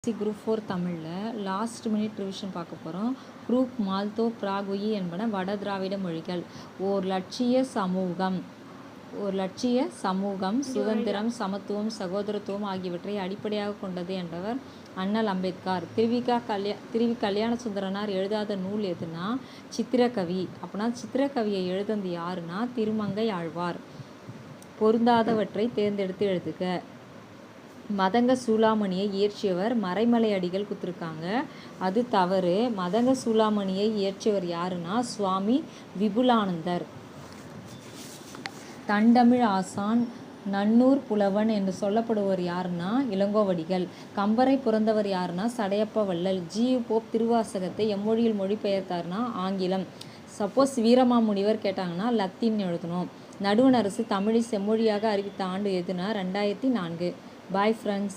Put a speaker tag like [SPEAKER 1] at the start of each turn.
[SPEAKER 1] Group 4 தமிழில் last minute revision பார்க்க போகிறோம். குரூப் மால்தோ பிராகுயி என்பன வட திராவிட மொழிகள். ஓர் லட்சிய சமூகம் சுதந்திரம், சமத்துவம், சகோதரத்துவம் ஆகியவற்றை அடிப்படையாக கொண்டது என்பவர் அண்ணல் அம்பேத்கர். திருவி கல்யாண சுந்தரனார் எழுதாத நூல் எதுனா சித்திரக்கவி. அப்படின்னா சித்திரக்கவியை எழுதுனது யாருன்னா திருமங்கை ஆழ்வார். பொருந்தாதவற்றை தேர்ந்தெடுத்து எழுதுக. மதங்க சூளாமணியை இயற்றியவர் மறைமலை அடிகள் கொடுத்துருக்காங்க, அது தவறு. மதங்க சூளாமணியை இயற்றியவர் யாருன்னா சுவாமி விபுலானந்தர். தண்டமிழ் ஆசான் நன்னூர் புலவன் என்று சொல்லப்படுவர் யாருன்னா இளங்கோவடிகள். கம்பரை பிறந்தவர் யாருன்னா சடையப்ப வள்ளல். ஜி.யு. போப் திருவாசகத்தை எம்மொழியில் மொழிபெயர்த்தார்னா ஆங்கிலம். சப்போஸ் வீரமாமுனிவர் கேட்டாங்கன்னா லத்தீன் எழுதணும். நடுவண் அரசு தமிழை செம்மொழியாக அறிவித்த ஆண்டு எதுனா 2004. Bye friends.